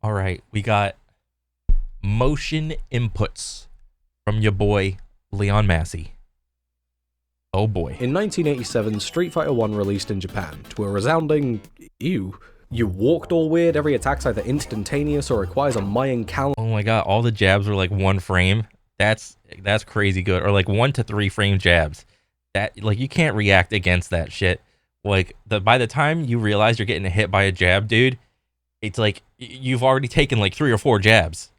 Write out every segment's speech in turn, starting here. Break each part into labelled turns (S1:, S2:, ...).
S1: All right, we got motion inputs from your boy Leon Massey. Oh boy.
S2: In 1987, Street Fighter 1 released in Japan to a resounding ew. You walked all weird, every attack's either instantaneous or requires a Mayan calendar.
S1: Oh my god, all the jabs were like one frame. That's crazy good. Or like 1 to 3 frame jabs. That like you can't react against that shit. Like by the time you realize you're getting hit by a jab, dude, it's like you've already taken like 3 or 4 jabs.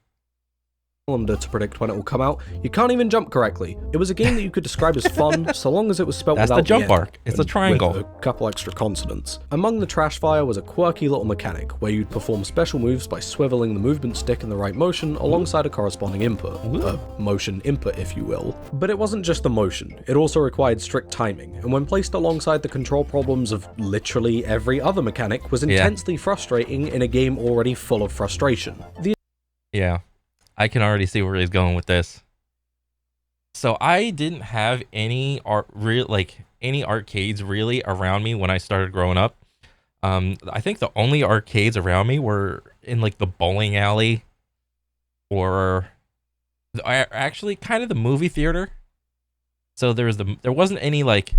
S2: To predict when it will come out. You can't even jump correctly. It was a game that you could describe as fun, so long as it was spelled
S1: That's
S2: without
S1: the jump
S2: the N,
S1: arc. It's a triangle.
S2: with a couple extra consonants. Among the trash fire was a quirky little mechanic, where you'd perform special moves by swiveling the movement stick in the right motion alongside a corresponding input. A motion input, if you will. But it wasn't just the motion, it also required strict timing, and when placed alongside the control problems of literally every other mechanic, was intensely frustrating in a game already full of frustration.
S1: Yeah. I can already see where he's going with this. So I didn't have any arcades really around me when I started growing up. I think the only arcades around me were in like the bowling alley, or actually kind of the movie theater. So there wasn't any like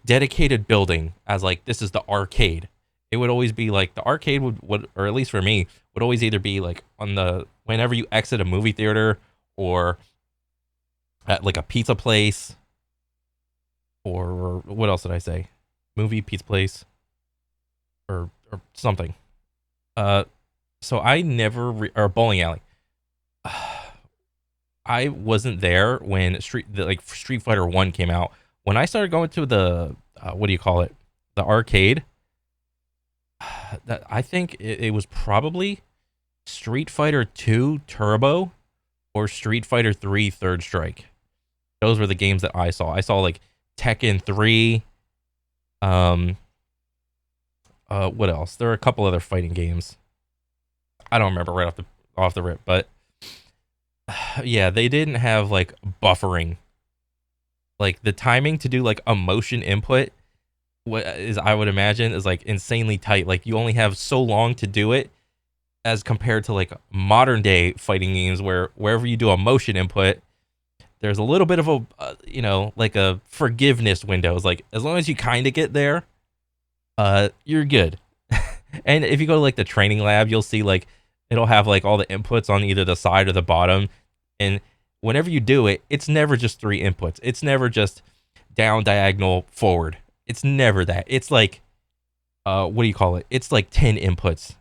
S1: dedicated building as like this is the arcade. It would always be like the arcade would, or at least for me, would always either be like on the whenever you exit a movie theater, or at like a pizza place, or what else did I say? Movie, pizza place, or something. So I never or bowling alley. I wasn't there when Street Fighter 1 came out. When I started going to the what do you call it? The arcade. I think it was probably Street Fighter 2 Turbo or Street Fighter 3 Third Strike. Those were the games that I saw. I saw like Tekken 3. What else? There are a couple other fighting games. I don't remember right off the rip, but yeah, they didn't have like buffering. Like the timing to do like a motion input, what is I would imagine is like insanely tight. Like you only have so long to do it, as compared to like modern day fighting games where wherever you do a motion input, there's a little bit of a like a forgiveness window. It's like as long as you kind of get there, you're good. And if you go to like the training lab, you'll see like it'll have like all the inputs on either the side or the bottom, and whenever you do it, it's never just 3 inputs. It's never just down, diagonal, forward. It's never that. It's like, what do you call it? It's like 10 inputs.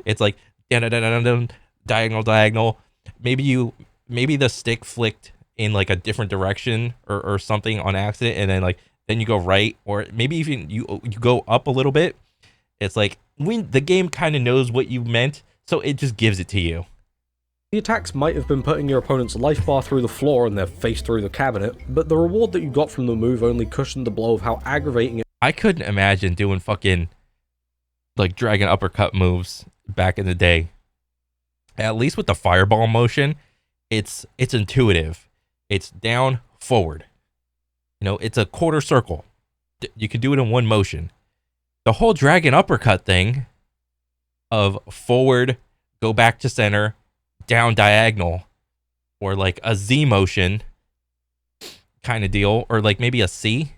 S1: It's like diagonal, diagonal. Maybe the stick flicked in like a different direction or something on accident, and then you go right, or maybe even you go up a little bit. It's like when the game kind of knows what you meant, so it just gives it to you.
S2: The attacks might have been putting your opponent's life bar through the floor and their face through the cabinet, but the reward that you got from the move only cushioned the blow of how aggravating it.
S1: I couldn't imagine doing fucking like dragon uppercut moves back in the day. At least with the fireball motion, it's intuitive. It's down, forward. It's a quarter circle. You can do it in one motion. The whole dragon uppercut thing of forward, go back to center, down diagonal, or like a Z motion kind of deal, or like maybe a C,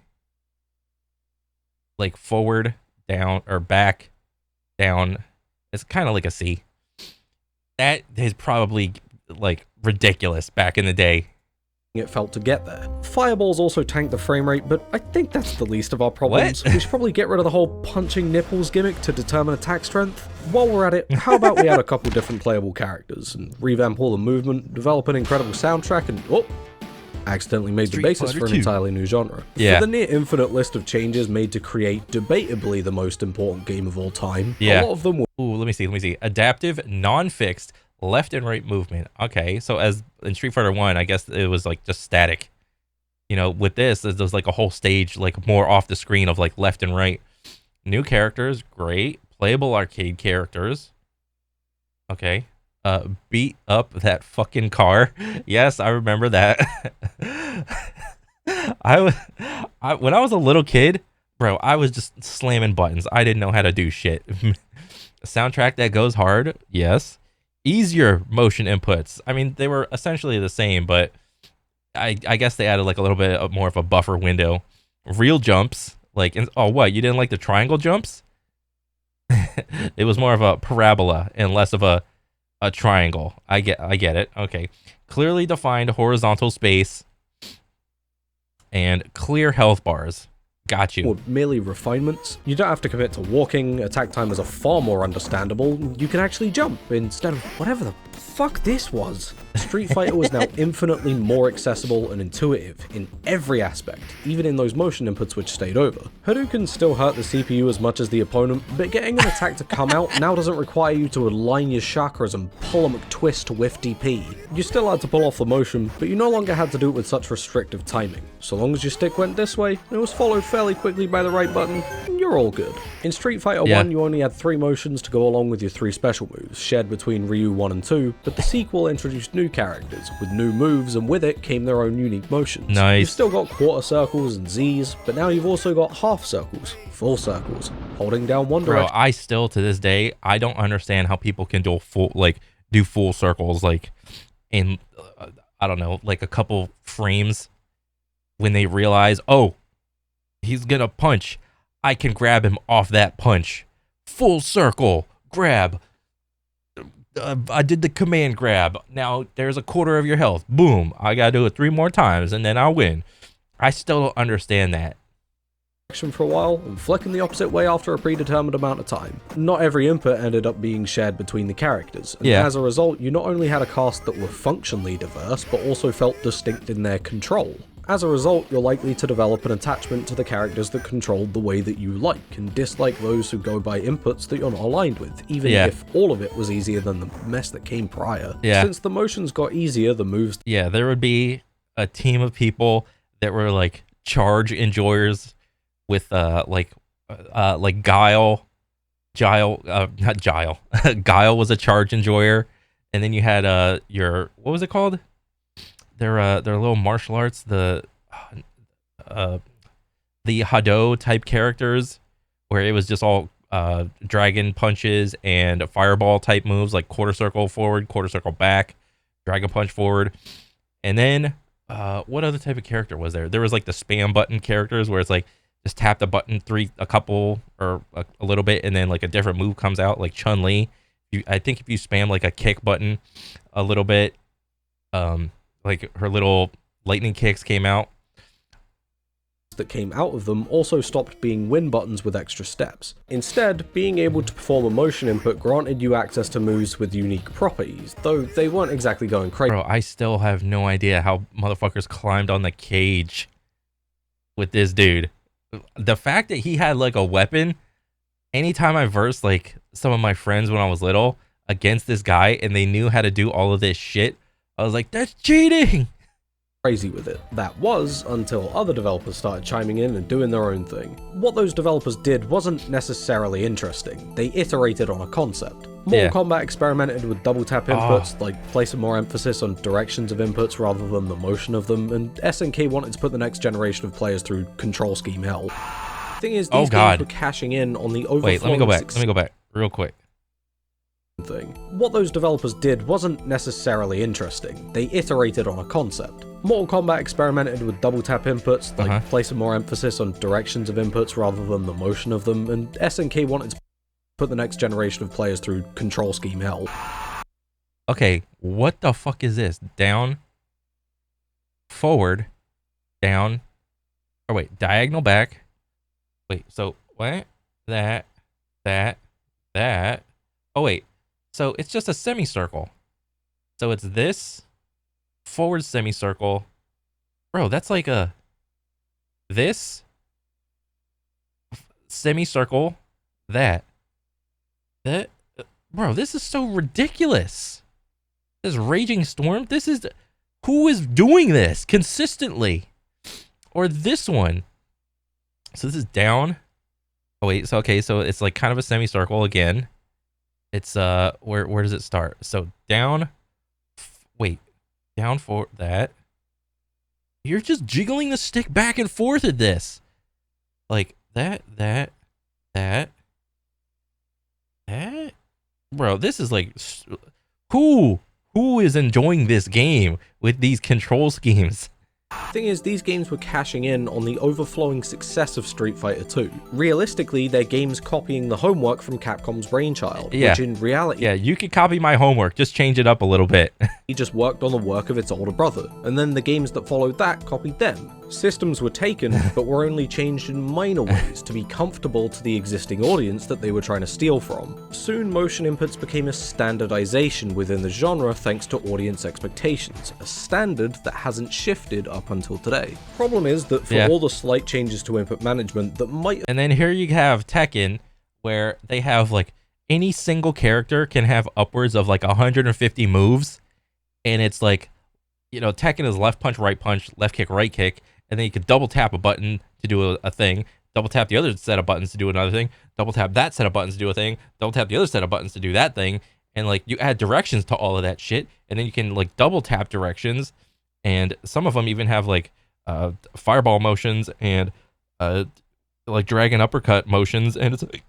S1: like forward, down, or back, down. It's kind of like a C. That is probably like ridiculous back in the day.
S2: It felt to get there. Fireballs also tank the frame rate, but I think that's the least of our problems. We should probably get rid of the whole punching nipples gimmick to determine attack strength. While we're at it, how about we add a couple different playable characters and revamp all the movement, develop an incredible soundtrack, and accidentally made the basis for an entirely new genre.
S1: Yeah.
S2: For the near infinite list of changes made to create debatably the most important game of all time, a lot of them were
S1: let me see. Adaptive, non-fixed, left and right movement. Okay, so as in Street Fighter 1, I guess it was like just static. With this, there's like a whole stage, like more off the screen of like left and right. New characters, great. Playable arcade characters. Okay. Beat up that fucking car. Yes, I remember that. When I was a little kid, bro, I was just slamming buttons. I didn't know how to do shit. soundtrack that goes hard, yes. Easier motion inputs. I mean, they were essentially the same, but I guess they added like a little bit of more of a buffer window. Real jumps, like, oh, what? You didn't like the triangle jumps? It was more of a parabola and less of a triangle. I get it. Okay. Clearly defined horizontal space and clear health bars. Got you.
S2: Or merely refinements. You don't have to commit to walking, attack timers are far more understandable, you can actually jump instead of whatever the fuck this was. Street Fighter was now infinitely more accessible and intuitive in every aspect, even in those motion inputs which stayed over. Hadouken still hurt the CPU as much as the opponent, but getting an attack to come out now doesn't require you to align your chakras and pull a McTwist to whiff DP. You still had to pull off the motion, but you no longer had to do it with such restrictive timing. So long as your stick went this way, and it was followed fairly quickly by the right button, you're all good. In Street Fighter 1, you only had 3 motions to go along with your 3 special moves, shared between Ryu 1 and 2, but the sequel introduced new characters, with new moves, and with it came their own unique motions.
S1: Nice.
S2: You've still got quarter circles and Z's, but now you've also got half circles, full circles, holding down one direction.
S1: Bro, I still, to this day, I don't understand how people can do full circles, like, in, I don't know, like a couple frames when they realize, oh, he's gonna punch. I can grab him off that punch. Full circle, grab. I did the command grab. Now there's a quarter of your health. Boom. I gotta do it 3 more times and then I'll win. I still don't understand that.
S2: For a while, and flicking the opposite way after a predetermined amount of time. Not every input ended up being shared between the characters, and as a result, you not only had a cast that were functionally diverse, but also felt distinct in their control. As a result, you're likely to develop an attachment to the characters that controlled the way that you like, and dislike those who go by inputs that you're not aligned with, even if all of it was easier than the mess that came prior. Since the motions got easier, the moves...
S1: Yeah, there would be a team of people that were like charge enjoyers with like Guile, not Gile. Guile was a charge enjoyer, and then you had what was it called? Their little martial arts, the Hado type characters, where it was just all dragon punches and fireball type moves, like quarter circle forward, quarter circle back, dragon punch forward, and then what other type of character was there? There was like the spam button characters where it's like just tap the button a couple or a little bit, and then like a different move comes out, like Chun-Li. I think if you spam like a kick button a little bit, like her little lightning kicks came out.
S2: That came out of them also stopped being win buttons with extra steps. Instead, being able to perform a motion input granted you access to moves with unique properties, though they weren't exactly going crazy.
S1: Bro, I still have no idea how motherfuckers climbed on the cage with this dude. The fact that he had like a weapon, anytime I versed like some of my friends when I was little against this guy and they knew how to do all of this shit, I was like, that's cheating!
S2: Crazy with it. That was until other developers started chiming in and doing their own thing. What those developers did wasn't necessarily interesting. They iterated on a concept. Mortal Kombat experimented with double tap inputs, like placing more emphasis on directions of inputs rather than the motion of them, and SNK wanted to put the next generation of players through control scheme hell. Thing is, these games were cashing in on the overflowing...
S1: Wait, let me go back real quick.
S2: Thing. What those developers did wasn't necessarily interesting. They iterated on a concept. Mortal Kombat experimented with double tap inputs, like placing more emphasis on directions of inputs rather than the motion of them, and SNK wanted to put the next generation of players through control scheme hell.
S1: Okay, what the fuck is this? Down, forward, down, or wait, diagonal back. Wait, so what? That. Oh wait. So it's just a semicircle. So it's this forward semicircle. Bro, that's like this semicircle, that. Bro, this is so ridiculous. This Raging Storm, who is doing this consistently? Or this one. So this is down. Oh wait, so okay, so it's like kind of a semicircle again. It's where does it start? So down, down for that. You're just jiggling the stick back and forth at this. Like that. bro, this is like who who is enjoying this game with these control schemes?
S2: Thing is, these games were cashing in on the overflowing success of Street Fighter 2. Realistically, they're games copying the homework from Capcom's brainchild,
S1: Yeah.
S2: which in reality,
S1: Yeah, you could copy my homework, just change it up a little bit.
S2: he just worked on the work of its older brother, and then the games that followed that copied them. Systems were taken, but were only changed in minor ways to be comfortable to the existing audience that they were trying to steal from. Soon, motion inputs became a standardization within the genre thanks to audience expectations, a standard that hasn't shifted up until today. Problem is that for all the slight changes to input management that might...
S1: And then here you have Tekken, where they have like any single character can have upwards of like 150 moves, and it's like, you know, Tekken is left punch, left kick, right kick, and then you could double tap a button to do a thing, double tap the other set of buttons to do another thing, double tap that set of buttons to do a thing, double tap the other set of buttons to do that thing, and like you add directions to all of that shit, and then you can like double tap directions, and some of them even have like fireball motions and like dragon uppercut motions, and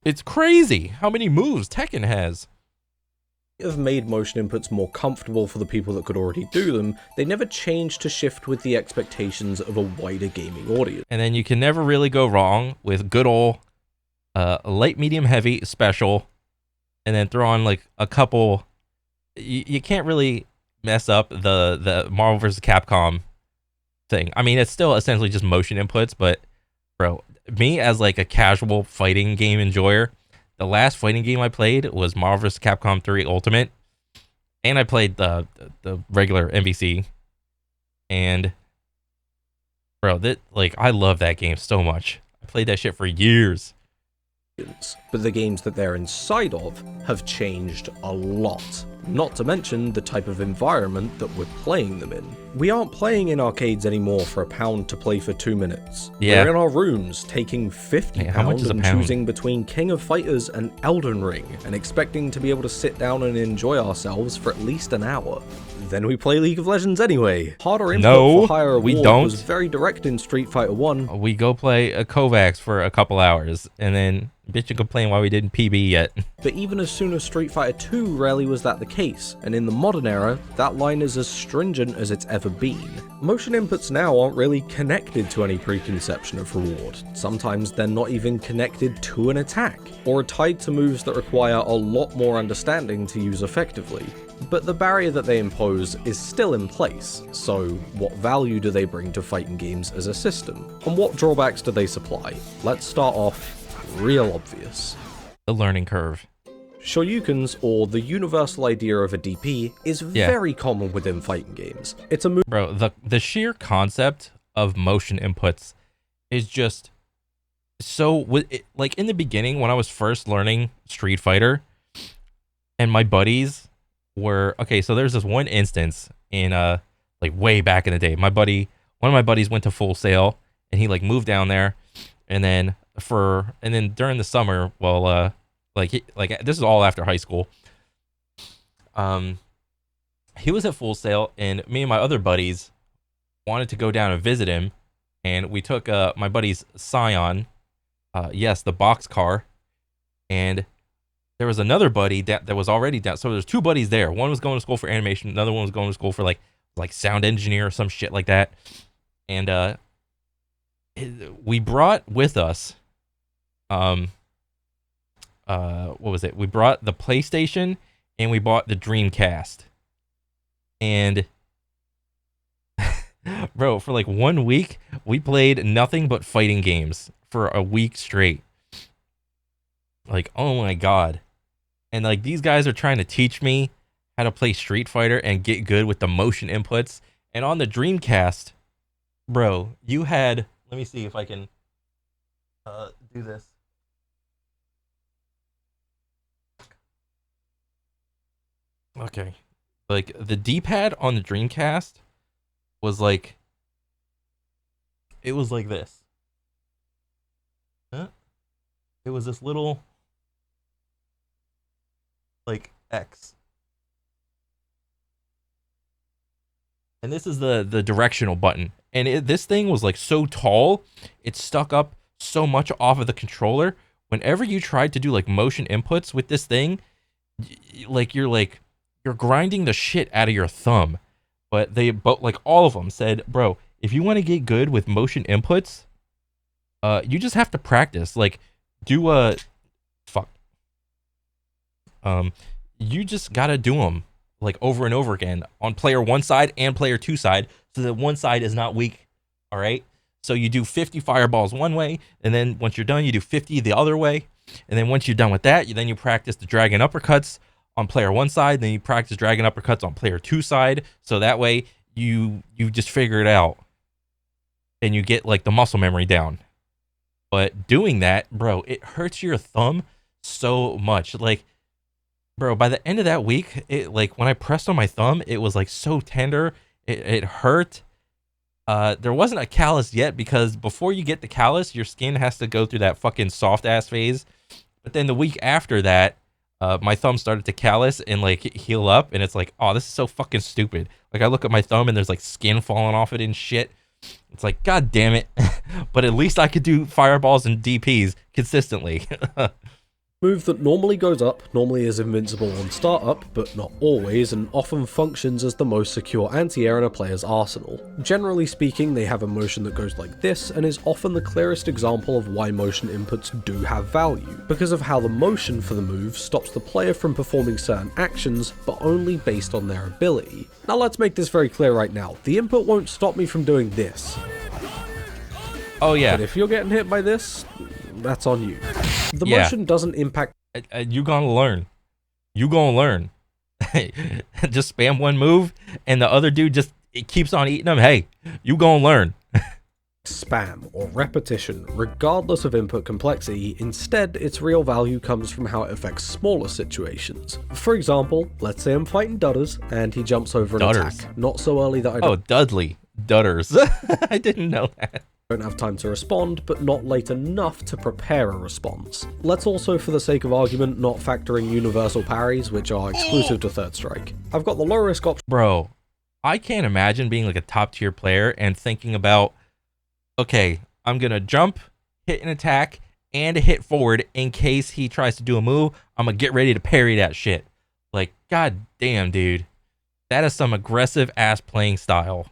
S1: it's crazy how many moves Tekken has.
S2: Have made motion inputs more comfortable for the people that could already do them, they never changed to shift with the expectations of a wider gaming audience.
S1: And then you can never really go wrong with good old light, medium, heavy, special, and then throw on like a couple. You can't really mess up the Marvel vs. Capcom thing. I mean, it's still essentially just motion inputs, but bro, me as like a casual fighting game enjoyer, the last fighting game I played was Marvel vs. Capcom 3 Ultimate, and I played the regular MVC, and bro, that like I love that game so much. I played that shit for years.
S2: But the games that they're inside of have changed a lot. Not to mention the type of environment that we're playing them in. We aren't playing in arcades anymore for £1 to play for 2 minutes.
S1: Yeah.
S2: We're in our rooms taking £50 and choosing between King of Fighters and Elden Ring, and expecting to be able to sit down and enjoy ourselves for at least an hour. Then we play League of Legends anyway. Harder input for higher reward was very direct in Street Fighter 1.
S1: We go play a Kovacs for a couple hours, and then bitch and complain why we didn't PB yet.
S2: But even as soon as Street Fighter 2, rarely was that the case, and in the modern era, that line is as stringent as it's ever been. Motion inputs now aren't really connected to any preconception of reward. Sometimes they're not even connected to an attack, or are tied to moves that require a lot more understanding to use effectively. But the barrier that they impose is still in place, so what value do they bring to fighting games as a system? And what drawbacks do they supply? Let's start off real obvious.
S1: The learning curve.
S2: Shoryukens, or the universal idea of a DP, is very common within fighting games. It's a move.
S1: Bro, the sheer concept of motion inputs is just so, like in the beginning when I was first learning Street Fighter, and my buddies were, okay, so there's this one instance in like way back in the day. One of my buddies went to Full Sail, and he like moved down there, and then during the summer, well, like this is all after high school. He was at Full Sail, and me and my other buddies wanted to go down and visit him, and we took my buddy's Scion, yes, the box car, and there was another buddy that was already down. So there's two buddies there. One was going to school for animation, another one was going to school for like sound engineer or some shit like that. And we brought with us what was it? We brought the PlayStation and we bought the Dreamcast. And bro, for like 1 week, we played nothing but fighting games for a week straight. Like, oh my god. And like these guys are trying to teach me how to play Street Fighter and get good with the motion inputs. And on the Dreamcast, bro, you had, let me see if I can do this. Okay. Like the D-pad on the Dreamcast was like, it was like this. Huh? It was this little like X. And this is the directional button. And this thing was like so tall, it stuck up so much off of the controller. Whenever you tried to do like motion inputs with this thing, you're grinding the shit out of your thumb. But like all of them said, bro, if you want to get good with motion inputs, you just have to practice. Like, do a fuck. You just gotta do them like over and over again on player one side and player two side, so that one side is not weak. All right. So you do 50 fireballs one way, and then once you're done, you do 50 the other way, and then once you're done with that, you practice the dragon uppercuts on player one side, then you practice dragon uppercuts on player two side, so that way you just figure it out, and you get like the muscle memory down. But doing that, bro, it hurts your thumb so much. Like, bro, by the end of that week, it like when I pressed on my thumb, it was like so tender, it hurt. There wasn't a callus yet, because before you get the callus, your skin has to go through that fucking soft ass phase. But then the week after that, my thumb started to callus and like heal up, and it's like, oh, this is so fucking stupid. Like, I look at my thumb and there's like skin falling off it and shit. It's like, god damn it. But at least I could do fireballs and DPs consistently.
S2: Move that normally goes up, normally is invincible on startup, but not always, and often functions as the most secure anti-air in a player's arsenal. Generally speaking, they have a motion that goes like this, and is often the clearest example of why motion inputs do have value, because of how the motion for the move stops the player from performing certain actions, but only based on their ability. Now let's make this very clear right now, the input won't stop me from doing this.
S1: Oh yeah.
S2: But if you're getting hit by this, that's on you. The motion doesn't impact.
S1: You gonna learn. You gonna learn. Just spam one move, and the other dude just keeps on eating them. Hey, you gonna learn.
S2: Spam or repetition, regardless of input complexity. Instead, its real value comes from how it affects smaller situations. For example, let's say I'm fighting Dudders, and he jumps over an attack. Not so early that I don't.
S1: Oh, Dudley. Dudders. I didn't know that.
S2: Don't have time to respond, but not late enough to prepare a response. Let's also, for the sake of argument, not factor in universal parries, which are exclusive to Third Strike. I've got the low risk option.
S1: Bro, I can't imagine being like a top tier player and thinking about, okay, I'm gonna jump, hit an attack, and hit forward in case he tries to do a move. I'm gonna get ready to parry that shit. Like, god damn, dude. That is some aggressive ass playing style.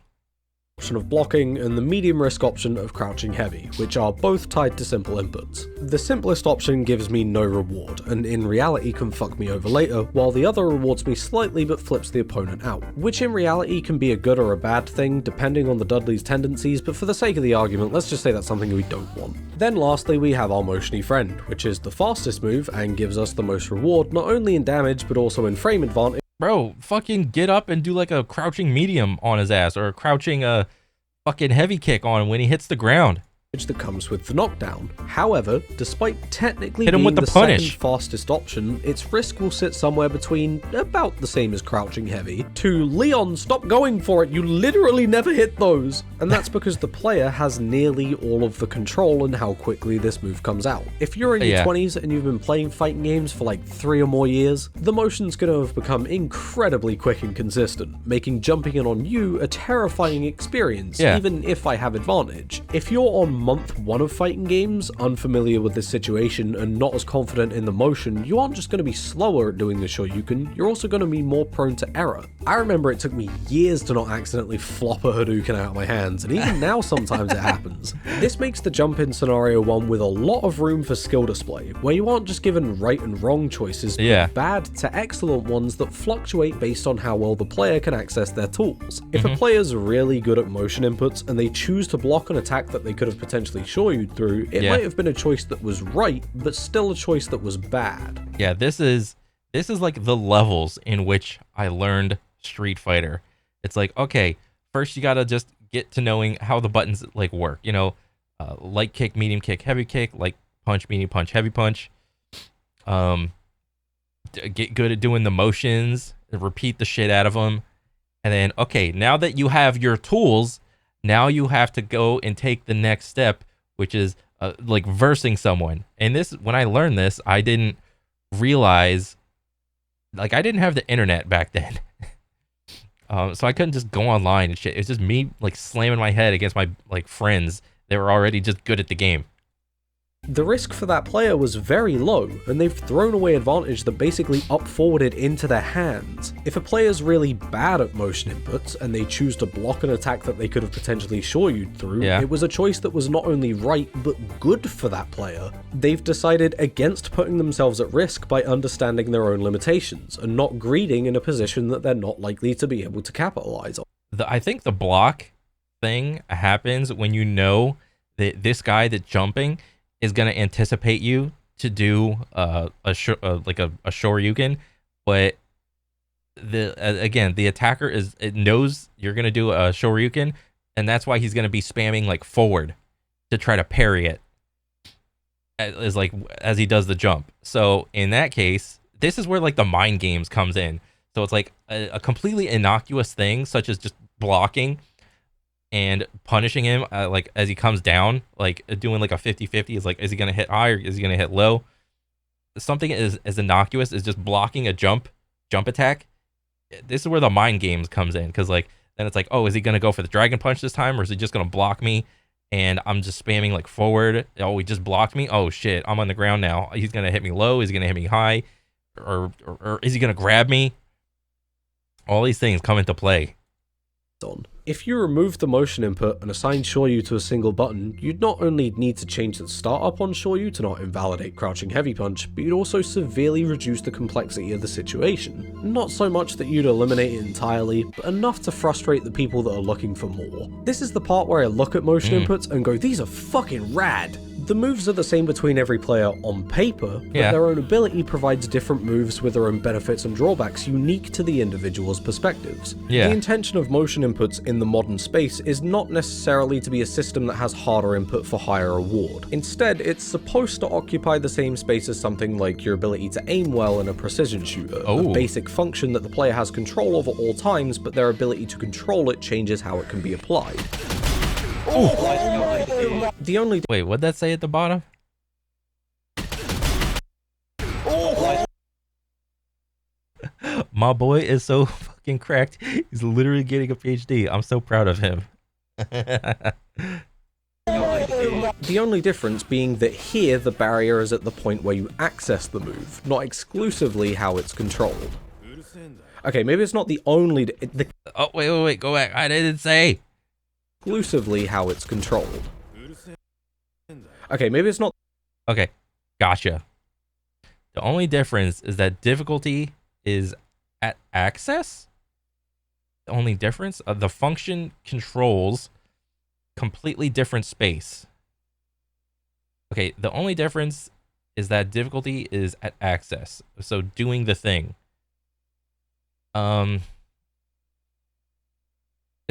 S2: Of blocking and the medium risk option of crouching heavy, which are both tied to simple inputs. The simplest option gives me no reward, and in reality can fuck me over later, while the other rewards me slightly but flips the opponent out, which in reality can be a good or a bad thing depending on the Dudley's tendencies, but for the sake of the argument, let's just say that's something we don't want. Then lastly, we have our motiony friend, which is the fastest move and gives us the most reward, not only in damage but also in frame advantage.
S1: Bro, fucking get up and do like a crouching medium on his ass, or a crouching fucking heavy kick on him when he hits the ground.
S2: That comes with the knockdown. However, despite technically
S1: hit him
S2: being
S1: with the
S2: second
S1: punish.
S2: Fastest option, its risk will sit somewhere between about the same as crouching heavy to Leon, stop going for it, you literally never hit those. And that's because the player has nearly all of the control in how quickly this move comes out. If you're in your 20s and you've been playing fighting games for like 3 or more years, the motion's gonna have become incredibly quick and consistent, making jumping in on you a terrifying experience, even if I have advantage. If you're on month 1 of fighting games, unfamiliar with this situation and not as confident in the motion, you aren't just going to be slower at doing the Shoryuken, you're also going to be more prone to error. I remember it took me years to not accidentally flop a Hadouken out of my hands, and even now sometimes it happens. This makes the jump in scenario one with a lot of room for skill display, where you aren't just given right and wrong choices, but bad to excellent ones that fluctuate based on how well the player can access their tools. If a player's really good at motion inputs and they choose to block an attack that they could have potentially Shoryu'd through, it might have been a choice that was right, but still a choice that was bad.
S1: Yeah, this is like the levels in which I learned Street Fighter. It's like, okay, first you gotta just get to knowing how the buttons like work. You know, light kick, medium kick, heavy kick, like punch, medium punch, heavy punch. Get good at doing the motions, repeat the shit out of them, and then okay, now that you have your tools, now you have to go and take the next step, which is like versing someone. And this, when I learned this, I didn't realize, like, I didn't have the internet back then. So I couldn't just go online and shit. It was just me like slamming my head against my like friends. They were already just good at the game.
S2: The risk for that player was very low, and they've thrown away advantage that basically up-forwarded into their hands. If a player's really bad at motion inputs, and they choose to block an attack that they could have potentially shoryu'd through, it was a choice that was not only right, but good for that player. They've decided against putting themselves at risk by understanding their own limitations, and not greeding in a position that they're not likely to be able to capitalize on.
S1: I think the block thing happens when you know that this guy that's jumping is going to anticipate you to do like a shoryuken, but the attacker knows you're going to do a shoryuken, and that's why he's going to be spamming like forward to try to parry it as he does the jump. So in that case, this is where like the mind games comes in. So it's like a completely innocuous thing, such as just blocking and punishing him like as he comes down, like doing like a 50-50 is like, is he gonna hit high or is he gonna hit low? Something as innocuous as just blocking a jump attack. This is where the mind games comes in, because like then it's like, oh, is he gonna go for the dragon punch this time, or is he just gonna block me and I'm just spamming like forward? Oh, he just blocked me. Oh shit, I'm on the ground now. He's gonna hit me low, is he gonna hit me high, or is he gonna grab me? All these things come into play.
S2: If you remove the motion input and assign Shoryu to a single button, you'd not only need to change the startup on Shoryu to not invalidate crouching heavy punch, but you'd also severely reduce the complexity of the situation. Not so much that you'd eliminate it entirely, but enough to frustrate the people that are looking for more. This is the part where I look at motion inputs and go, these are fucking rad! The moves are the same between every player on paper, but their own ability provides different moves with their own benefits and drawbacks unique to the individual's perspectives. The intention of motion inputs in the modern space is not necessarily to be a system that has harder input for higher reward. Instead, it's supposed to occupy the same space as something like your ability to aim well in a precision shooter, a basic function that the player has control over at all times, but their ability to control it changes how it can be applied. The only
S1: Wait, what'd that say at the bottom? My boy is so fucking cracked. He's literally getting a PhD. I'm so proud of him.
S2: The only difference being that here the barrier is at the point where you access the move, not exclusively how it's controlled. Okay, maybe it's not the only...
S1: Oh, wait, go back. I didn't say...
S2: exclusively how it's controlled. Okay, maybe it's not...
S1: Okay, gotcha. The only difference is that difficulty is at access? The only difference? The function controls completely different space. Okay, the only difference is that difficulty is at access. So doing the thing. As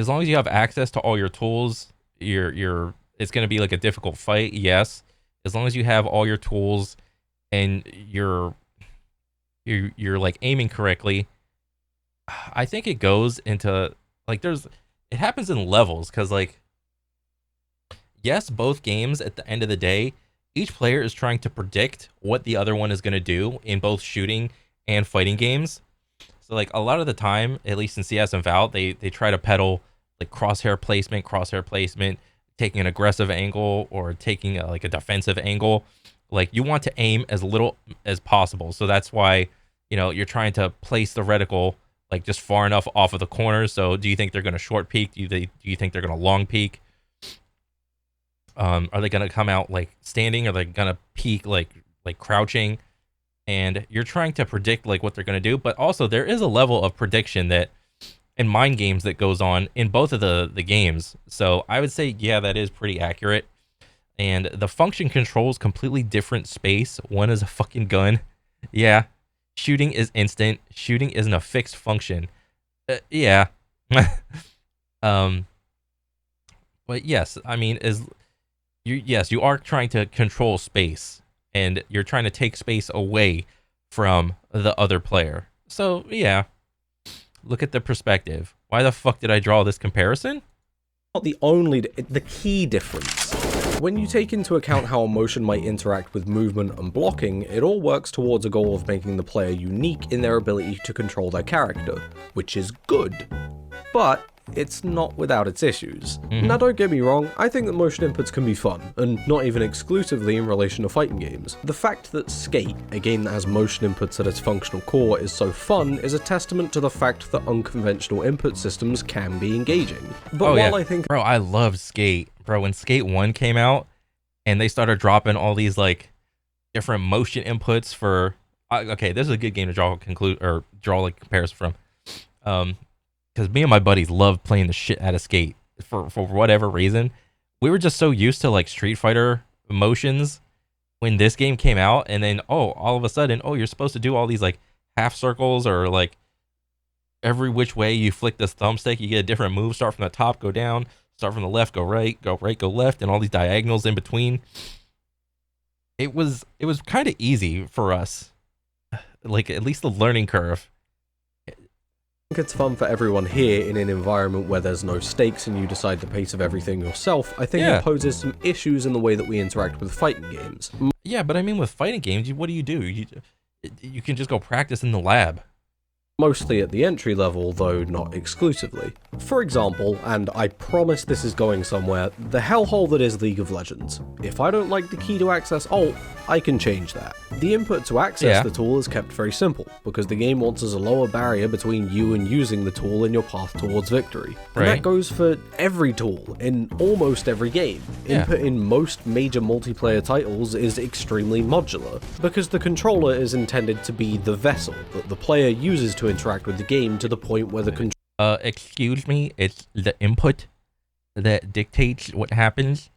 S1: long as you have access to all your tools, it's going to be like a difficult fight, yes. As long as you have all your tools and you're like aiming correctly, I think it goes into like it happens in levels, because like, yes, both games at the end of the day, each player is trying to predict what the other one is going to do in both shooting and fighting games. So like a lot of the time, at least in CS and Val, they try to peddle like crosshair placement, taking an aggressive angle or taking like a defensive angle. Like you want to aim as little as possible. So that's why, you know, you're trying to place the reticle like just far enough off of the corners. So do you think they're going to short peek? Do you think they're going to long peek? Are they going to come out like standing? Are they going to peek like crouching? And you're trying to predict like what they're going to do. But also there is a level of prediction that in mind games that goes on in both of the games. So I would say, yeah, that is pretty accurate. And the function controls completely different space. One is a fucking gun. Yeah. Shooting is instant. Shooting isn't a fixed function. Yeah. But yes, I mean, you are trying to control space, and you're trying to take space away from the other player. So yeah, look at the perspective. Why the fuck did I draw this comparison?
S2: Not the key difference. When you take into account how emotion might interact with movement and blocking, it all works towards a goal of making the player unique in their ability to control their character, which is good. But it's not without its issues.
S1: Mm-hmm.
S2: Now don't get me wrong, I think that motion inputs can be fun, and not even exclusively in relation to fighting games. The fact that Skate, a game that has motion inputs at its functional core, is so fun is a testament to the fact that unconventional input systems can be engaging. But while I think...
S1: Bro, I love Skate. Bro, when Skate 1 came out, and they started dropping all these, like, different motion inputs for... okay, this is a good game to draw a comparison from. Because me and my buddies loved playing the shit out of Skate for whatever reason. We were just so used to like Street Fighter motions when this game came out, and then all of a sudden, you're supposed to do all these like half circles or like every which way you flick this thumbstick, you get a different move. Start from the top, go down. Start from the left, go right, go left, and all these diagonals in between. It was kind of easy for us, like at least the learning curve.
S2: I think it's fun for everyone here in an environment where there's no stakes and you decide the pace of everything yourself. I think it poses some issues in the way that we interact with fighting games.
S1: Yeah, but I mean with fighting games, what do? You can just go practice in the lab.
S2: Mostly at the entry level, though not exclusively. For example, and I promise this is going somewhere, the hellhole that is League of Legends. If I don't like the key to access ult, I can change that. The input to access the tool is kept very simple, because the game wants as a lower barrier between you and using the tool in your path towards victory. And that goes for every tool, in almost every game. Input in most major multiplayer titles is extremely modular, because the controller is intended to be the vessel that the player uses to interact with the game to the point where the
S1: excuse me, it's the input that dictates what happens.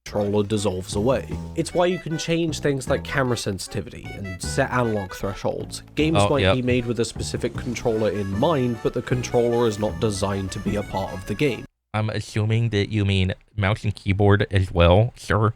S2: Controller dissolves away. It's why you can change things like camera sensitivity and set analog thresholds. Games might be made with a specific controller in mind, but the controller is not designed to be a part of the game.
S1: I'm assuming that you mean mouse and keyboard as well, sir.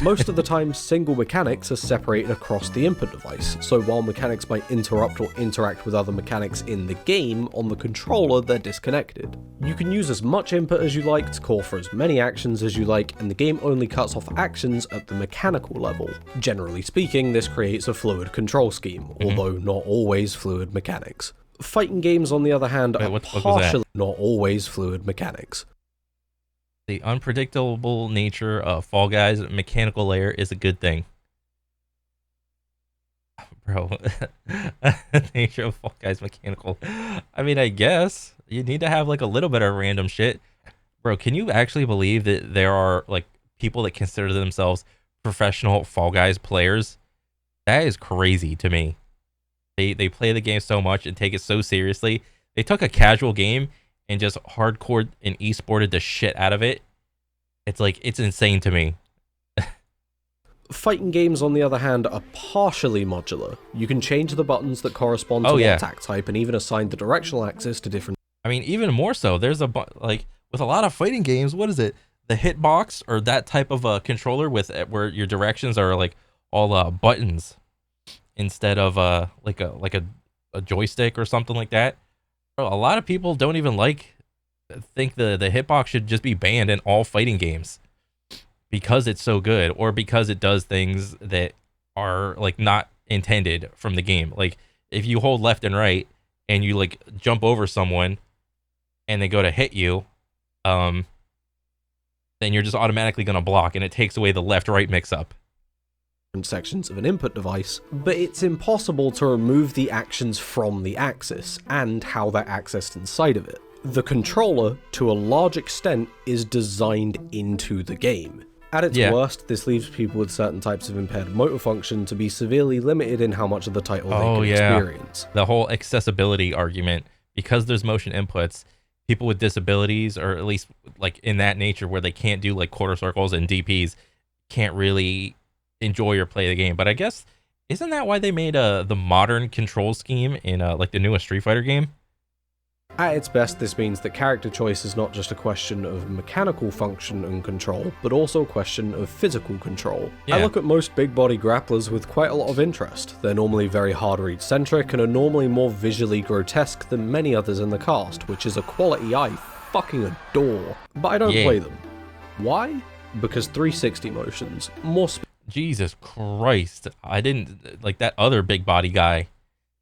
S2: Most of the time, single mechanics are separated across the input device, so while mechanics might interrupt or interact with other mechanics in the game, on the controller they're disconnected. You can use as much input as you like to call for as many actions as you like, and the game only cuts off actions at the mechanical level. Generally speaking, this creates a fluid control scheme, although not always fluid mechanics. Fighting games, on the other hand, are partially not always fluid mechanics.
S1: The unpredictable nature of Fall Guys' mechanical layer is a good thing. Bro, nature of Fall Guys mechanical. I mean, I guess you need to have like a little bit of random shit. Bro, can you actually believe that there are like people that consider themselves professional Fall Guys players? That is crazy to me. They play the game so much and take it so seriously. They took a casual game and just hardcore and esported the shit out of it. It's like, it's insane to me.
S2: Fighting games, on the other hand, are partially modular. You can change the buttons that correspond to the attack type and even assign the directional axis to different...
S1: I mean, even more so, there's like, with a lot of fighting games, what is it? The hitbox, or that type of a controller with where your directions are like all buttons instead of like a joystick or something like that. Bro, a lot of people don't even think the hitbox should just be banned in all fighting games because it's so good, or because it does things that are like not intended from the game. Like if you hold left and right and you like jump over someone and they go to hit you, then you're just automatically going to block, and it takes away the left-right mix-up.
S2: Sections of an input device, but it's impossible to remove the actions from the axis and how they're accessed inside of it. The controller, to a large extent, is designed into the game. At its worst, this leaves people with certain types of impaired motor function to be severely limited in how much of the title they can experience.
S1: The whole accessibility argument, because there's motion inputs, people with disabilities, or at least like in that nature where they can't do like quarter circles and DPs, can't really enjoy or play the game. But I guess, isn't that why they made the modern control scheme in like the newest Street Fighter game?
S2: At its best, this means that character choice is not just a question of mechanical function and control, but also a question of physical control. I look at most big body grapplers with quite a lot of interest. They're normally very hard read centric and are normally more visually grotesque than many others in the cast, which is a quality I fucking adore. But I don't play them. Why? Because 360 motions, more
S1: Jesus Christ. I didn't like that other big body guy.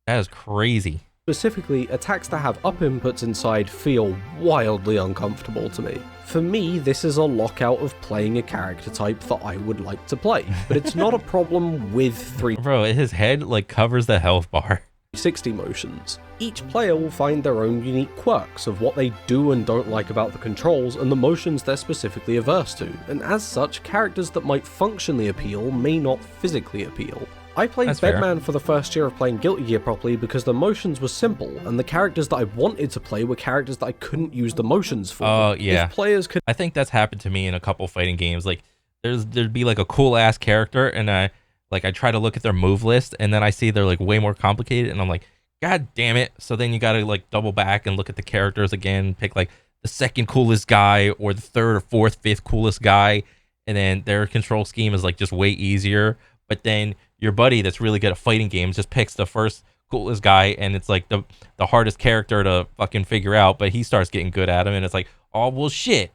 S1: That is crazy.
S2: Specifically, attacks that have up inputs inside feel wildly uncomfortable to me. For me, this is a lockout of playing a character type that I would like to play, but it's not a problem with
S1: Bro, his head like covers the health bar.
S2: 360 motions. Each player will find their own unique quirks of what they do and don't like about the controls and the motions they're specifically averse to, and as such, characters that might functionally appeal may not physically appeal. I played Bedman for the first year of playing Guilty Gear properly because the motions were simple, and the characters that I wanted to play were characters that I couldn't use the motions for.
S1: Oh, yeah.
S2: If players could...
S1: I think that's happened to me in a couple fighting games. Like, there'd be like a cool ass character, and I try to look at their move list, and then I see they're like way more complicated, and I'm like, God damn it. So then you gotta like double back and look at the characters again, pick like the second coolest guy, or the third or fourth, fifth coolest guy, and then their control scheme is like just way easier. But then your buddy that's really good at fighting games just picks the first coolest guy, and it's like the hardest character to fucking figure out, but he starts getting good at him, and it's like, oh well shit.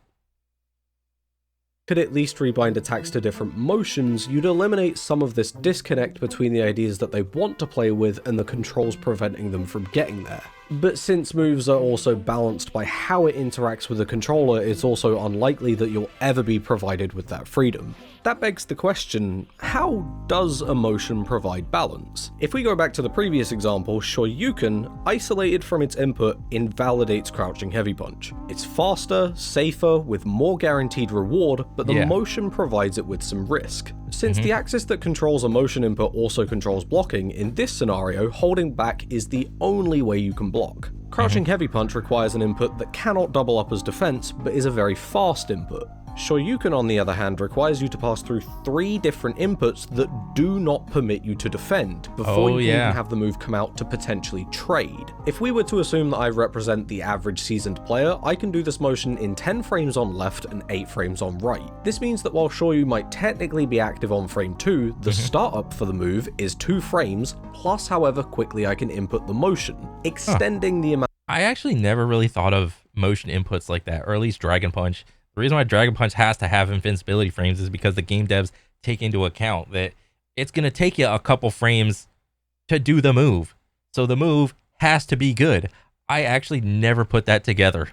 S2: Could at least rebind attacks to different motions, you'd eliminate some of this disconnect between the ideas that they want to play with and the controls preventing them from getting there. But since moves are also balanced by how it interacts with the controller, it's also unlikely that you'll ever be provided with that freedom. That begs the question, how does a motion provide balance? If we go back to the previous example, Shoryuken, isolated from its input, invalidates crouching heavy punch. It's faster, safer, with more guaranteed reward, but the motion provides it with some risk. Since the axis that controls a motion input also controls blocking, in this scenario, holding back is the only way you can block. Crouching heavy punch requires an input that cannot double up as defense, but is a very fast input. Shoryuken, on the other hand, requires you to pass through 3 different inputs that do not permit you to defend before you can even have the move come out to potentially trade. If we were to assume that I represent the average seasoned player, I can do this motion in 10 frames on left and 8 frames on right. This means that while Shoryu might technically be active on frame 2, the startup for the move is 2 frames, plus however quickly I can input the motion, extending the amount.
S1: I actually never really thought of motion inputs like that, or at least Dragon Punch. The reason why Dragon Punch has to have invincibility frames is because the game devs take into account that it's going to take you a couple frames to do the move. So the move has to be good. I actually never put that together.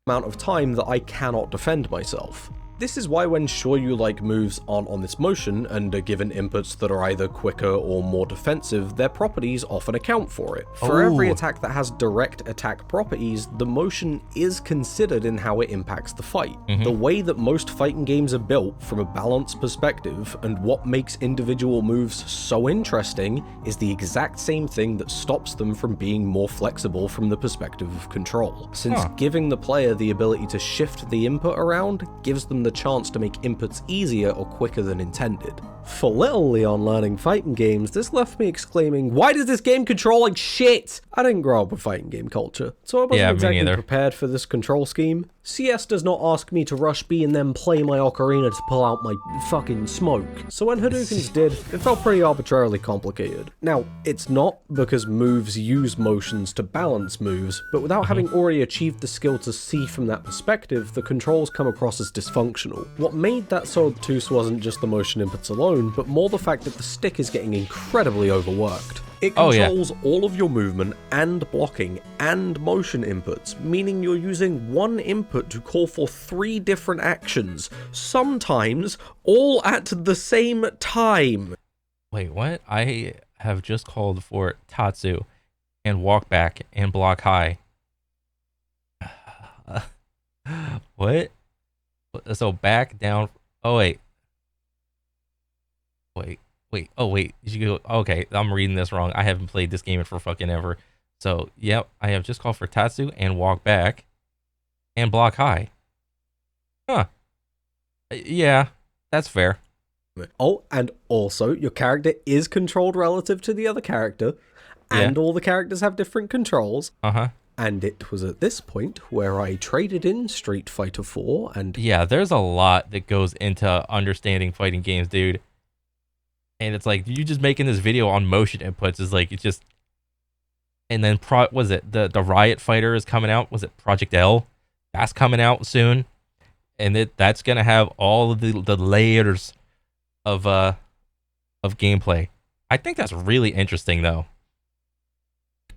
S2: Amount of time that I cannot defend myself. This is why when Shoryu-like moves aren't on this motion and are given inputs that are either quicker or more defensive, their properties often account for it. For every attack that has direct attack properties, the motion is considered in how it impacts the fight. The way that most fighting games are built from a balance perspective, and what makes individual moves so interesting, is the exact same thing that stops them from being more flexible from the perspective of control. Since giving the player the ability to shift the input around gives them the chance to make inputs easier or quicker than intended. For little Leon learning fighting games, this left me exclaiming, why does this game control like shit? I didn't grow up with fighting game culture, so I wasn't exactly prepared for this control scheme. CS does not ask me to rush B and then play my ocarina to pull out my fucking smoke, so when Hadoukens did, it felt pretty arbitrarily complicated. Now, it's not because moves use motions to balance moves, but without having already achieved the skill to see from that perspective, the controls come across as dysfunctional. What made that so obtuse wasn't just the motion inputs alone, but more the fact that the stick is getting incredibly overworked. It controls all of your movement and blocking and motion inputs, meaning you're using one input to call for 3 different actions, sometimes all at the same time.
S1: Wait, what? I have just called for Tatsu and walk back and block high. What? So back, down. Oh, wait. Oh, wait. You go. Okay, I'm reading this wrong. I haven't played this game for fucking ever. So, yep, I have just called for Tatsu and walk back and block high. Huh. Yeah, that's fair.
S2: Oh, and also, your character is controlled relative to the other character, and all the characters have different controls. And it was at this point where I traded in Street Fighter 4 and...
S1: Yeah, there's a lot that goes into understanding fighting games, dude. And it's like, you just making this video on motion inputs is like, it's just... And then, was it the Riot Fighter is coming out? Was it Project L? That's coming out soon. And that's going to have all of the layers of gameplay. I think that's really interesting, though.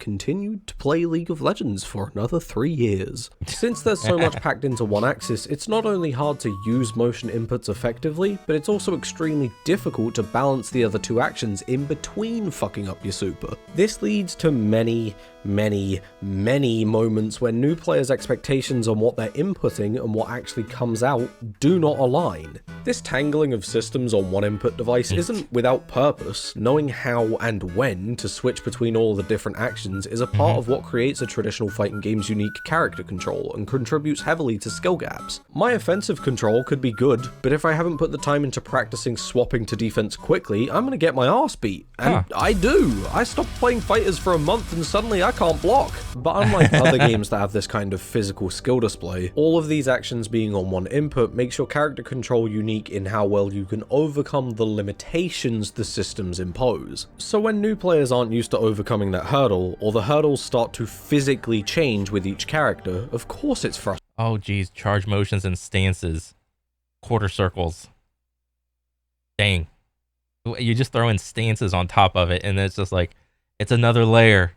S2: continued to play League of Legends for another 3 years. Since there's so much packed into one axis, it's not only hard to use motion inputs effectively, but it's also extremely difficult to balance the other two actions in between fucking up your super. This leads to many moments where new players' expectations on what they're inputting and what actually comes out do not align. This tangling of systems on one input device isn't without purpose. Knowing how and when to switch between all the different actions is a part of what creates a traditional fighting game's unique character control and contributes heavily to skill gaps. My offensive control could be good, but if I haven't put the time into practicing swapping to defense quickly, I'm gonna get my ass beat. And I do. I stopped playing fighters for a month and suddenly I can't block. But unlike other games that have this kind of physical skill display, all of these actions being on one input makes your character control unique in how well you can overcome the limitations the systems impose. So when new players aren't used to overcoming that hurdle, or the hurdles start to physically change with each character, of course it's frustrating.
S1: Oh geez, charge motions and stances. Quarter circles. Dang. You just throw in stances on top of it and it's just like, it's another layer.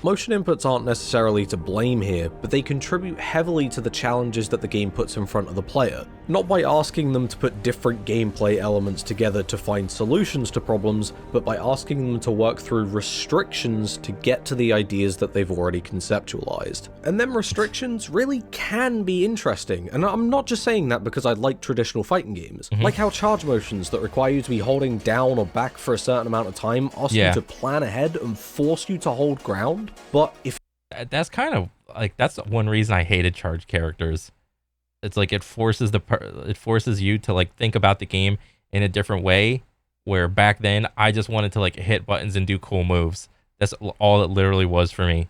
S2: Motion inputs aren't necessarily to blame here, but they contribute heavily to the challenges that the game puts in front of the player. Not by asking them to put different gameplay elements together to find solutions to problems, but by asking them to work through restrictions to get to the ideas that they've already conceptualized. And them restrictions really can be interesting, and I'm not just saying that because I like traditional fighting games. Like how charge motions that require you to be holding down or back for a certain amount of time ask you to plan ahead and force you to hold ground. But if
S1: that's kind of like, that's one reason I hated charge characters. It's like it forces you to like think about the game in a different way, where back then I just wanted to like hit buttons and do cool moves. That's all it literally was for me.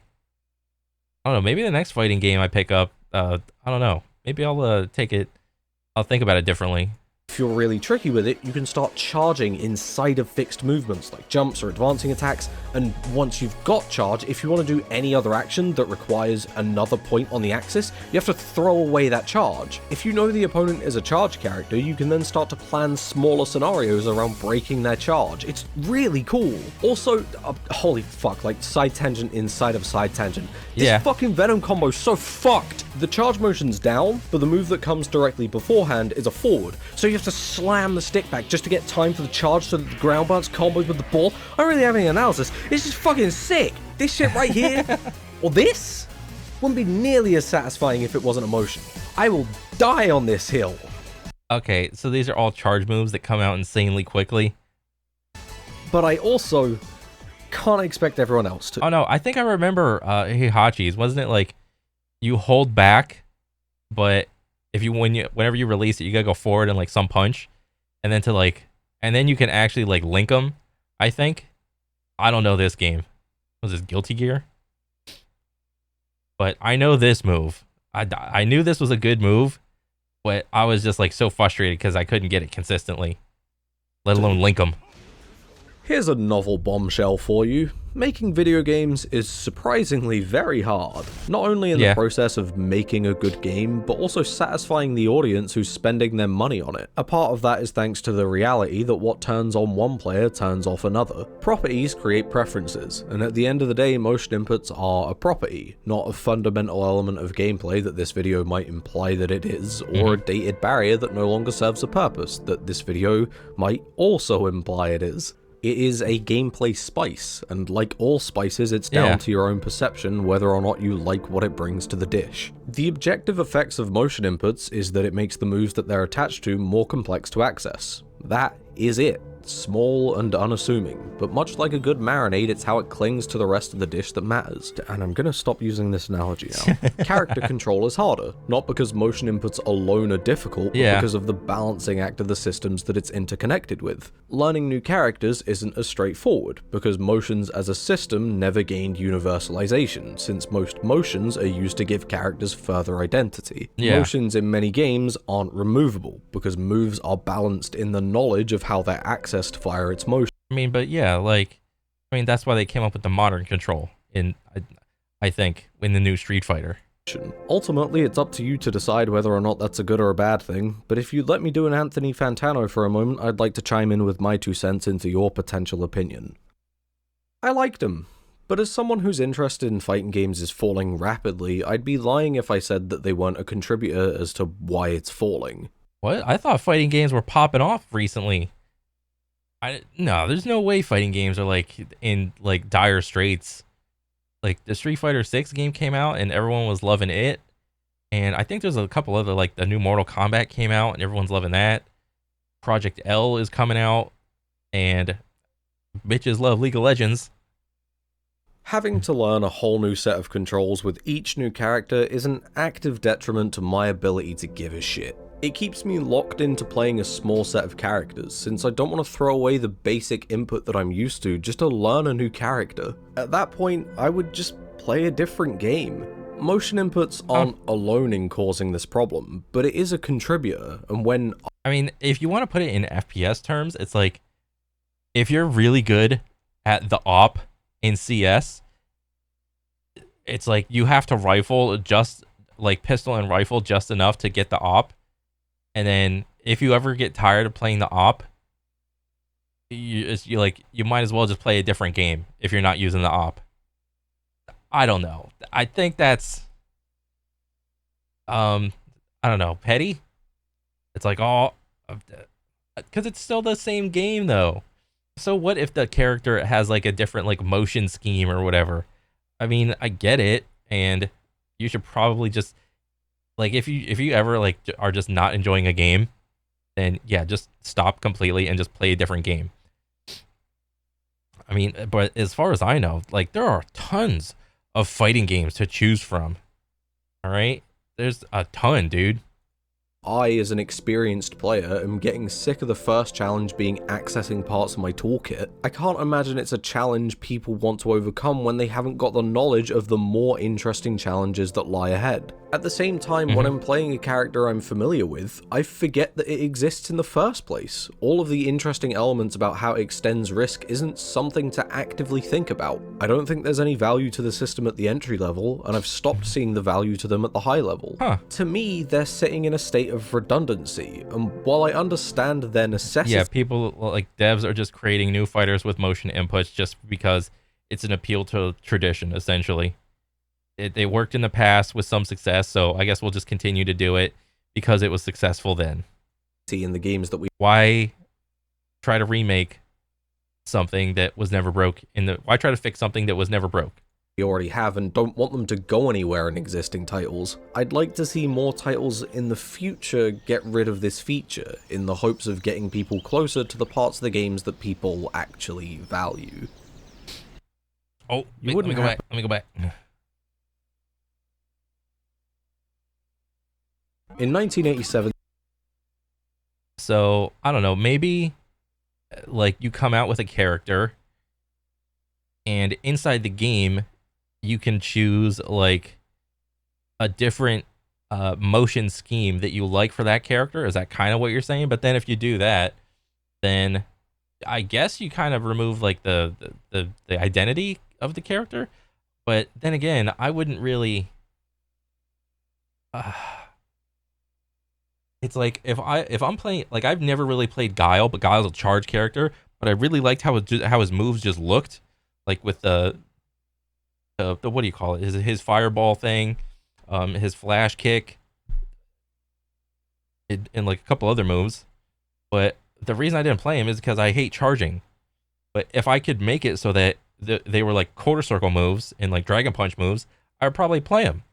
S1: I don't know, maybe the next fighting game I pick up, I don't know, maybe I'll think about it differently.
S2: If you're really tricky with it, you can start charging inside of fixed movements like jumps or advancing attacks, and once you've got charge, if you want to do any other action that requires another point on the axis, you have to throw away that charge. If you know the opponent is a charge character, you can then start to plan smaller scenarios around breaking their charge. It's really cool. Also, holy fuck, like side tangent inside of side tangent. This fucking Venom combo is so fucked. The charge motion's down, but the move that comes directly beforehand is a forward, so you have to slam the stick back just to get time for the charge so that the ground bounce combos with the ball. I don't really have any analysis. It's just fucking sick. This shit right here, or this, wouldn't be nearly as satisfying if it wasn't a motion. I will die on this hill.
S1: Okay, so these are all charge moves that come out insanely quickly.
S2: But I also can't expect everyone else to.
S1: Oh no, I think I remember Heihachi's. Wasn't it like you hold back, but whenever you release it, you gotta go forward and like some punch, and then you can actually like link them. I think. I don't know this game. Was this Guilty Gear? But I know this move. I knew this was a good move, but I was just like so frustrated because I couldn't get it consistently, let alone link them.
S2: Here's a novel bombshell for you. Making video games is surprisingly very hard. Not only in the process of making a good game, but also satisfying the audience who's spending their money on it. A part of that is thanks to the reality that what turns on one player turns off another. Properties create preferences, and at the end of the day, motion inputs are a property, not a fundamental element of gameplay that this video might imply that it is, or a dated barrier that no longer serves a purpose that this video might also imply it is. It is a gameplay spice, and like all spices, it's down to your own perception whether or not you like what it brings to the dish. The objective effects of motion inputs is that it makes the moves that they're attached to more complex to access. That is it. Small and unassuming, but much like a good marinade, it's how it clings to the rest of the dish that matters. And I'm gonna stop using this analogy now. Character control is harder, not because motion inputs alone are difficult, but because of the balancing act of the systems that it's interconnected with. Learning new characters isn't as straightforward, because motions as a system never gained universalization, since most motions are used to give characters further identity. Motions in many games aren't removable, because moves are balanced in the knowledge of how they're accessed via its motion.
S1: I mean, but that's why they came up with the modern control I think in the new Street Fighter.
S2: Ultimately, it's up to you to decide whether or not that's a good or a bad thing, but if you'd let me do an Anthony Fantano for a moment, I'd like to chime in with my 2 cents into your potential opinion. I liked him. But as someone who's interested in fighting games is falling rapidly, I'd be lying if I said that they weren't a contributor as to why it's falling.
S1: What? I thought fighting games were popping off recently. No, there's no way fighting games are like in like dire straits. Like the Street Fighter 6 game came out and everyone was loving it. And I think there's a couple other, like the new Mortal Kombat came out and everyone's loving that. Project L is coming out and bitches love League of Legends.
S2: Having to learn a whole new set of controls with each new character is an active detriment to my ability to give a shit. It keeps me locked into playing a small set of characters, since I don't want to throw away the basic input that I'm used to just to learn a new character. At that point, I would just play a different game. Motion inputs aren't alone in causing this problem, but it is a contributor, and when...
S1: I mean, if you want to put it in FPS terms, it's like, if you're really good at the AWP in CS, it's like you have to rifle just, like pistol and rifle just enough to get the AWP. And then if you ever get tired of playing the AWP, you might as well just play a different game if you're not using the AWP. I don't know. I think that's I don't know, petty. It's like, oh, because it's still the same game though. So what if the character has like a different like motion scheme or whatever? I mean, I get it, and you should probably just like if you ever like are just not enjoying a game, then yeah, just stop completely and just play a different game. I mean, but as far as I know, like there are tons of fighting games to choose from. All right, there's a ton, dude.
S2: I, as an experienced player, am getting sick of the first challenge being accessing parts of my toolkit. I can't imagine it's a challenge people want to overcome when they haven't got the knowledge of the more interesting challenges that lie ahead. At the same time, when I'm playing a character I'm familiar with, I forget that it exists in the first place. All of the interesting elements about how it extends risk isn't something to actively think about. I don't think there's any value to the system at the entry level, and I've stopped seeing the value to them at the high level. To me, they're sitting in a state of redundancy, and while I understand their necessity...
S1: Yeah, people, like devs are just creating new fighters with motion inputs just because it's an appeal to tradition, essentially. They worked in the past with some success, so I guess we'll just continue to do it because it was successful then.
S2: In the games that we...
S1: Why try to remake something that was never broke? Why try to fix something that was never broke?
S2: We already have and don't want them to go anywhere in existing titles. I'd like to see more titles in the future get rid of this feature, in the hopes of getting people closer to the parts of the games that people actually value.
S1: Oh, let me go back. Let me go back.
S2: In 1987...
S1: So, I don't know, maybe like you come out with a character and inside the game you can choose like a different motion scheme that you like for that character. Is that kind of what you're saying? But then if you do that, then I guess you kind of remove like the identity of the character. But then again, I wouldn't really it's like if I'm playing, like I've never really played Guile, but Guile's a charge character, but I really liked how his moves just looked, like with the what do you call it? His fireball thing, his flash kick, and like a couple other moves. But the reason I didn't play him is because I hate charging. But if I could make it so that they were like quarter circle moves and like dragon punch moves, I would probably play him.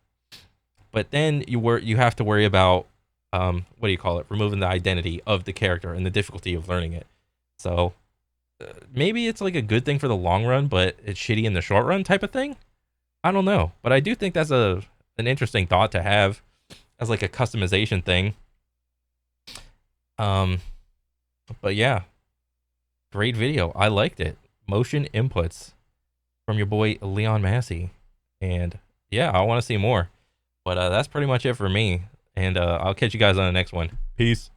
S1: But then you have to worry about what do you call it? Removing the identity of the character and the difficulty of learning it. So maybe it's like a good thing for the long run, but it's shitty in the short run type of thing. I don't know, but I do think that's an interesting thought to have as like a customization thing. But yeah, great video. I liked it. Motion inputs from your boy Leon Massey, and yeah, I want to see more. But that's pretty much it for me. And I'll catch you guys on the next one. Peace.